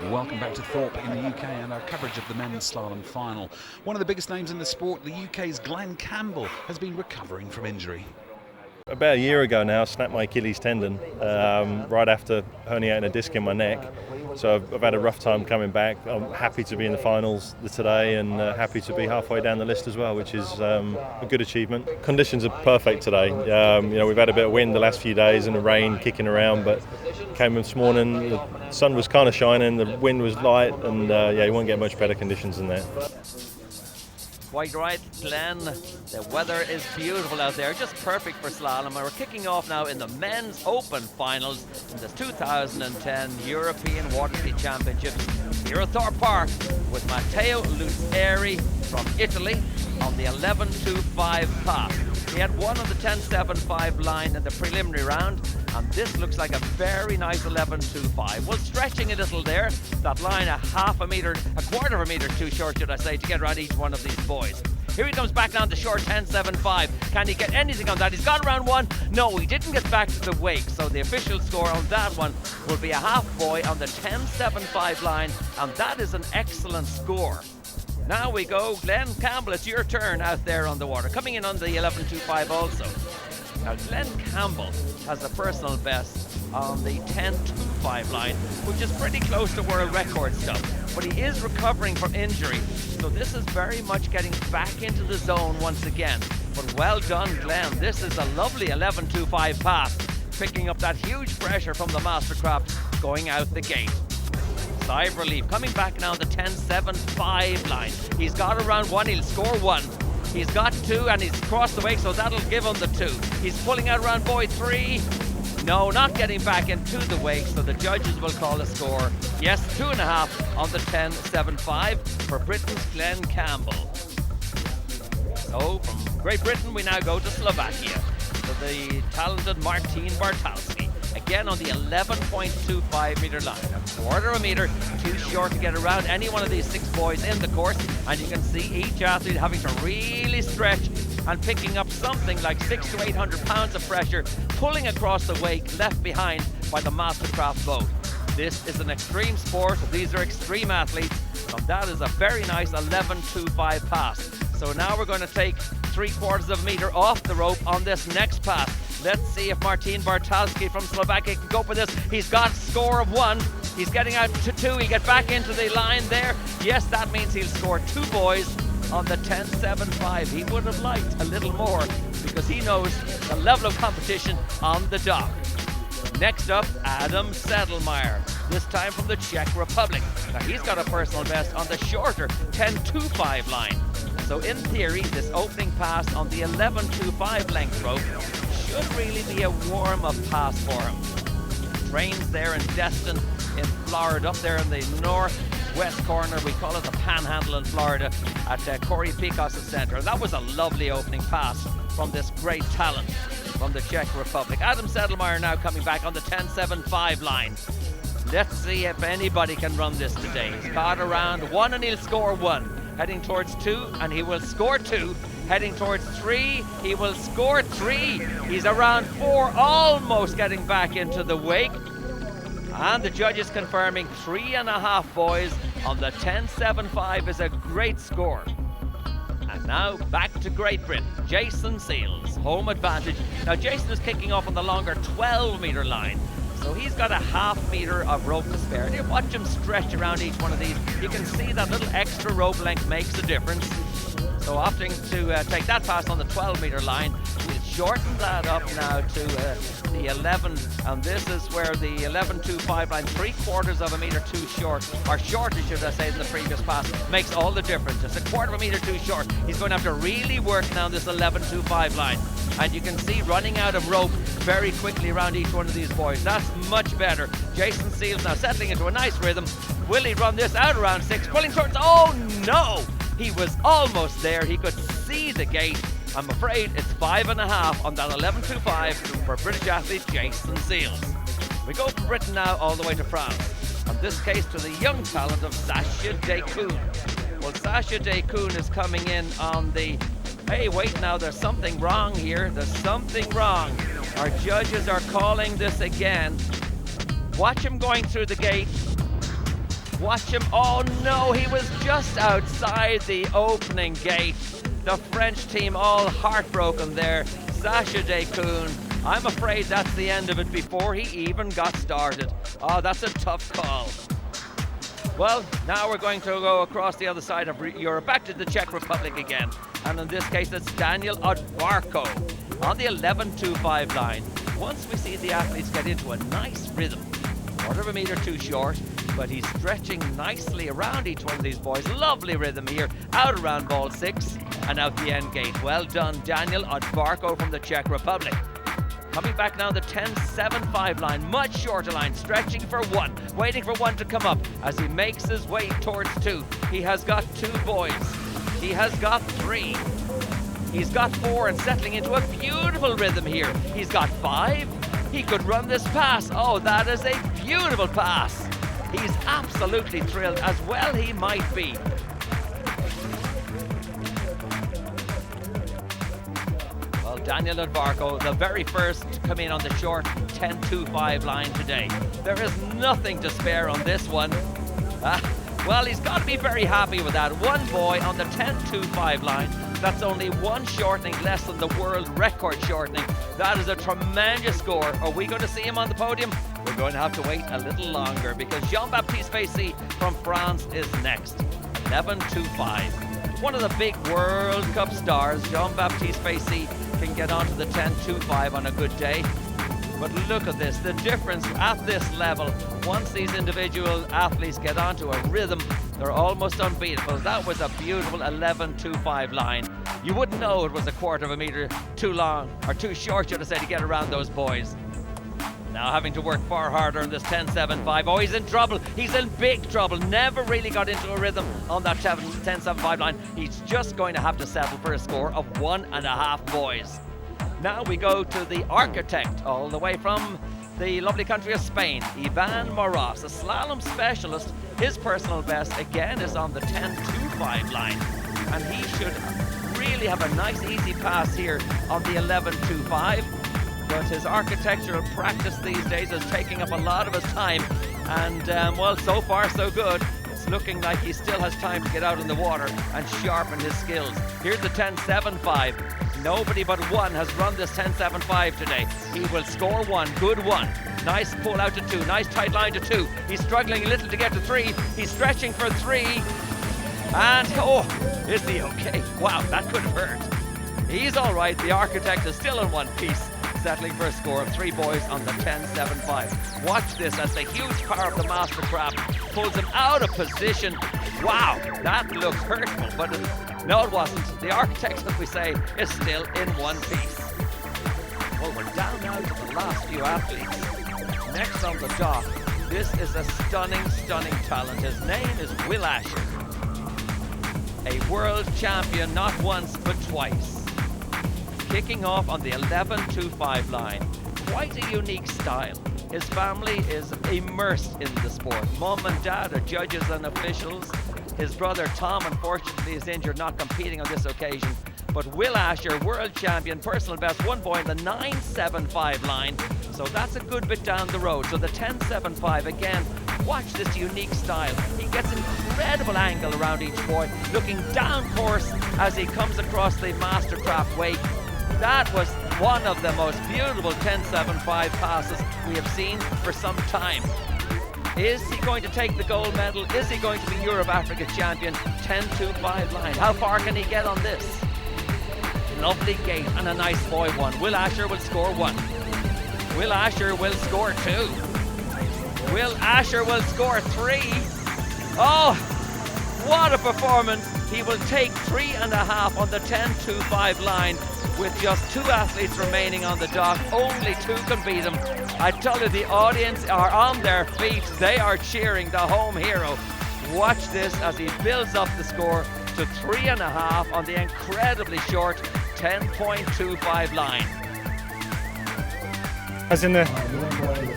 Welcome back to Thorpe in the UK and our coverage of the men's slalom final. One of the biggest names in the sport, the UK's Glenn Campbell, has been recovering from injury. About a year ago now, I snapped my Achilles tendon right after herniating a disc in my neck. So I've had a rough time coming back. I'm happy to be in the finals today and happy to be halfway down the list as well, which is a good achievement. Conditions are perfect today. We've had a bit of wind the last few days and the rain kicking around, but came this morning, the sun was kind of shining, the wind was light, and you won't get much better conditions than that. Quite right, Glenn. The weather is beautiful out there, just perfect for slalom. And we're kicking off now in the men's open finals in the 2010 European Water Ski Championships here at Thorpe Park with Matteo Luzzeri from Italy on the 11.25 pass. He had one on the 10.75 line in the preliminary round, and this looks like a very nice 11.25. Well, stretching a little there, that line a quarter of a meter too short, should I say, to get around each one of these boys. Here he comes back down the short 10.75. Can he get anything on that? He's gone around one. No, he didn't get back to the wake, so the official score on that one will be a half boy on the 10.75 line, and that is an excellent score. Now we go, Glenn Campbell, it's your turn out there on the water. Coming in on the 11.25 also. Now Glenn Campbell has a personal best on the 10.25 line, which is pretty close to world record stuff. But he is recovering from injury, so this is very much getting back into the zone once again. But well done, Glenn. This is a lovely 11.25 pass, picking up that huge pressure from the Mastercraft going out the gate. Sigh of relief. Coming back now on the 10.75 line. He's got around one, he'll score one. He's got two and he's crossed the wake, so that'll give him the two. He's pulling out around boy three. No, not getting back into the wake, so the judges will call a score. Yes, 2.5 on the 10.75 for Britain's Glenn Campbell. So from Great Britain we now go to Slovakia to the talented Martin Bartalski. Again on the 11.25 meter line, a quarter of a meter too short to get around any one of these six boys in the course, and you can see each athlete having to really stretch and picking up something like 600 to 800 pounds of pressure, pulling across the wake left behind by the Mastercraft boat. This is an extreme sport, these are extreme athletes, and that is a very nice 11.25 pass. So now we're going to take 3/4 of a meter off the rope on this next pass. Let's see if Martin Bartalski from Slovakia can go for this. He's got a score of one. He's getting out to two. He get back into the line there. Yes, that means he'll score two boys on the 10.75. He would have liked a little more because he knows the level of competition on the dock. Next up, Adam Sedlmeyer, this time from the Czech Republic. Now he's got a personal best on the shorter 10.25 line. So in theory, this opening pass on the 11.25 length rope should really be a warm-up pass for him. Trains there in Destin in Florida, up there in the northwest corner. We call it the Panhandle in Florida at Corey Picos Center. And that was a lovely opening pass from this great talent from the Czech Republic. Adam Sedlmeyer now coming back on the 10.75 line. Let's see if anybody can run this today. He's got around one and he'll score one. Heading towards two and he will score two. Heading towards three, he will score three. He's around four, almost getting back into the wake. And the judges confirming 3.5 boys on the 10.75 is a great score. And now back to Great Britain. Jason Seales, home advantage. Now Jason is kicking off on the longer 12-meter line. So he's got a half meter of rope to spare. And you watch him stretch around each one of these. You can see that little extra rope length makes a difference. So opting to take that pass on the 12-meter line, we'll shorten that up now to the 11, and this is where the 11.25 line, 3/4 of a meter too short, or shorter should I say, than the previous pass, makes all the difference. It's a quarter of a meter too short. He's going to have to really work now on this 11.25 line, and you can see running out of rope very quickly around each one of these boys. That's much better. Jason Seales now settling into a nice rhythm. Will he run this out around 6? Pulling towards, oh no! He was almost there. He could see the gate. I'm afraid it's 5.5 on that 11.25 for British athlete Jason Seales. We go from Britain now all the way to France. In this case to the young talent of Sasha Dekoun. Well, Sasha Dekoun is coming in on the, hey, wait now, there's something wrong here. There's something wrong. Our judges are calling this again. Watch him going through the gate. Watch him. Oh no, he was just outside the opening gate. The French team all heartbroken there. Sacha Decoun, I'm afraid that's the end of it before he even got started. Oh, that's a tough call. Well, now we're going to go across the other side of Europe, back to the Czech Republic again. And in this case, it's Daniel Odvarko on the 11.25 line. Once we see the athletes get into a nice rhythm, quarter of a metre too short, but he's stretching nicely around each one of these boys. Lovely rhythm here, out around ball 6 and out the end gate. Well done, Daniel Odvarko from the Czech Republic. Coming back now, the 10.75 line, much shorter line, stretching for 1, waiting for 1 to come up as he makes his way towards 2. He has got 2 boys. He has got 3. He's got 4 and settling into a beautiful rhythm here. He's got 5. He could run this pass. Oh, that is a beautiful pass. He's absolutely thrilled, as well he might be. Well, Daniel Odvarko, the very first to come in on the short 10.25 line today. There is nothing to spare on this one. Well, he's got to be very happy with that. One boy on the 10.25 line. That's only 1 shortening less than the world record shortening. That is a tremendous score. Are we going to see him on the podium? We're going to have to wait a little longer because Jean-Baptiste Fessy from France is next. 11.25. One of the big World Cup stars, Jean-Baptiste Fessy, can get onto the 10.25 on a good day. But look at this, the difference at this level. Once these individual athletes get onto a rhythm, they're almost unbeatable. That was a beautiful 11.25 line. You wouldn't know it was a quarter of a metre too long, or too short, should I say, to get around those boys. Now having to work far harder on this 10.75. Oh, he's in trouble. He's in big trouble. Never really got into a rhythm on that 10.75 line. He's just going to have to settle for a score of 1.5 boys. Now we go to the architect, all the way from the lovely country of Spain, Ivan Moras, a slalom specialist. His personal best, again, is on the 10.25 line. And he should really have a nice, easy pass here on the 11.25. But his architectural practice these days is taking up a lot of his time. And, well, so far, so good. It's looking like he still has time to get out in the water and sharpen his skills. Here's the 10.75. Nobody but 1 has run this 10.75 today. He will score 1, good 1. Nice pull out to 2, nice tight line to 2. He's struggling a little to get to 3. He's stretching for 3. And, oh, is he okay? Wow, that could have hurt. He's all right. The architect is still in one piece, settling for a score of 3 boys on the 10.75. Watch this as the huge power of the master craft pulls him out of position. Wow, that looked hurtful, but no, it wasn't. The architect, as we say, is still in one piece. Well, we're down now to the last few athletes. Next on the dock, this is a stunning, stunning talent. His name is Will Asher. A world champion not once, but twice. Kicking off on the 11.25 line. Quite a unique style. His family is immersed in the sport. Mom and dad are judges and officials. His brother Tom, unfortunately, is injured, not competing on this occasion. But Will Asher, world champion, personal best, 1 boy in the 9.75 line. So that's a good bit down the road. So the 10.75, again, watch this unique style. He gets incredible angle around each boy, looking down course as he comes across the Mastercraft wake. That was one of the most beautiful 10.75 passes we have seen for some time. Is he going to take the gold medal? Is he going to be Europe Africa champion? 10.25 line. How far can he get on this? Lovely gate and a nice boy 1. Will Asher will score 1. Will Asher will score 2. Will Asher will score 3. Oh, what a performance. He will take 3.5 on the 10.25 line with just 2 athletes remaining on the dock. Only 2 can beat him. I tell you, the audience are on their feet. They are cheering the home hero. Watch this as he builds up the score to 3.5 on the incredibly short 10.25 line. I was in the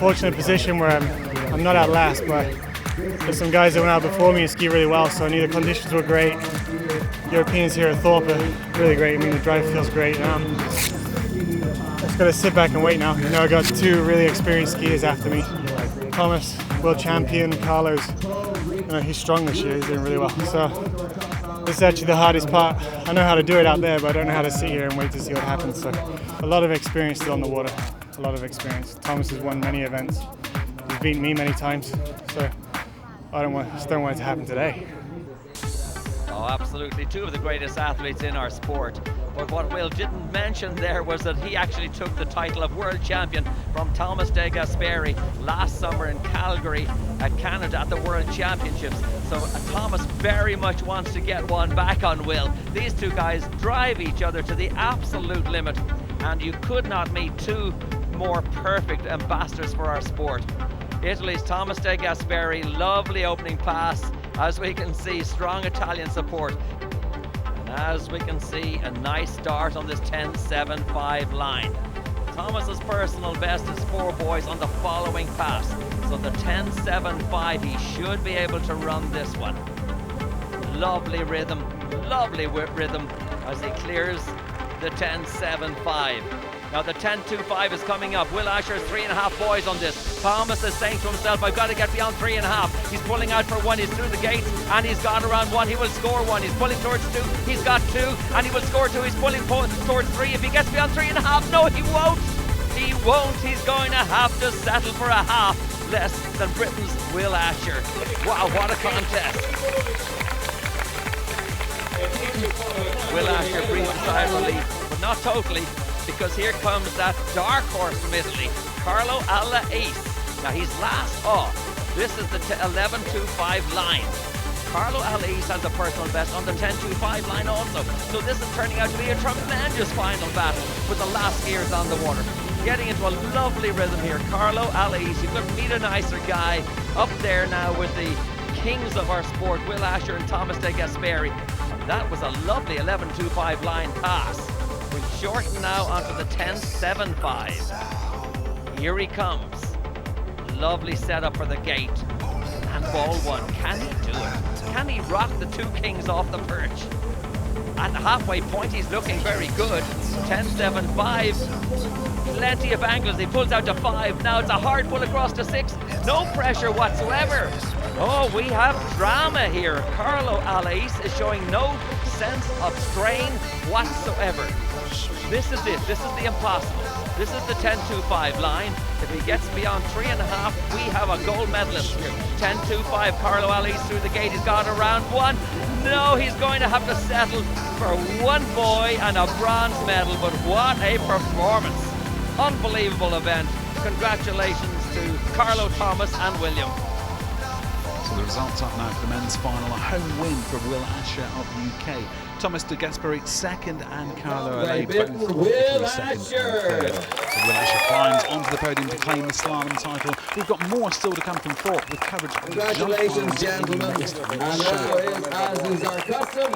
fortunate position where I'm not out last, but there's some guys that went out before me and ski really well, so I knew the conditions were great. Europeans here at Thorpe are really great. I mean, the drive feels great. Just got to sit back and wait now. You know, I got 2 really experienced skiers after me. Thomas, world champion. Carlo's, he's strong this year. He's doing really well. So this is actually the hardest part. I know how to do it out there, but I don't know how to sit here and wait to see what happens. So a lot of experience still on the water. A lot of experience. Thomas has won many events. He's beaten me many times. So I just don't want it to happen today. Oh, absolutely. Two of the greatest athletes in our sport. But what Will didn't mention there was that he actually took the title of world champion from Thomas De Gasperi last summer in Calgary at Canada at the World Championships. So Thomas very much wants to get one back on Will. These two guys drive each other to the absolute limit, and you could not meet two more perfect ambassadors for our sport. Italy's Thomas De Gasperi, lovely opening pass. As we can see, strong Italian support. And as we can see, a nice start on this 10.75 line. Thomas's personal best is 4 boys on the following pass. So the 10.75, he should be able to run this one. Lovely rhythm as he clears the 10.75. Now the 10.25 is coming up. Will Asher's 3.5 boys on this. Thomas is saying to himself, I've got to get beyond 3.5. He's pulling out for 1. He's through the gates and he's gone around 1. He will score 1. He's pulling towards 2. He's got 2 and he will score 2. He's pulling towards 3. If he gets beyond 3.5, no, he won't. He won't. He's going to have to settle for a half less than Britain's Will Asher. Wow, what a contest. Will Asher breathes a sigh of relief, but not totally, because here comes that dark horse from Italy, Carlo Alais. Now he's last off. This is the 11.25 line. Carlo Alais has a personal best on the 10.25 line also. So this is turning out to be a tremendous final battle with the last skiers on the water. Getting into a lovely rhythm here. Carlo Alais, you couldn't meet a nicer guy, up there now with the kings of our sport, Will Asher and Thomas De Gasperi. That was a lovely 11.25 line pass. We shorten now onto the 10.75. Here he comes. Lovely setup for the gate. And ball 1. Can he do it? Can he rock the 2 kings off the perch? At the halfway point, he's looking very good. 10.75. Plenty of angles. He pulls out to 5. Now it's a hard pull across to 6. No pressure whatsoever. Oh, we have drama here. Carlo Alais is showing no sense of strain whatsoever. This is it. This is the impossible. This is the 10.25 line. If he gets beyond 3.5, we have a gold medalist here. 10.25, Carlo Alais through the gate. He's gone around 1. No, he's going to have to settle for 1 boy and a bronze medal, but what a performance. Unbelievable event. Congratulations to Carlo, Thomas and William. So the results up now for the men's final. A home win for Will Asher of the UK. Thomas De Gasperi second and Carlo Alais both Italy second and third. So Will Asher climbs onto the podium to claim the slalom title. We've got more still to come from Thorpe with coverage of the Congratulations, jump finals gentlemen. next week's And show. now, as is our custom,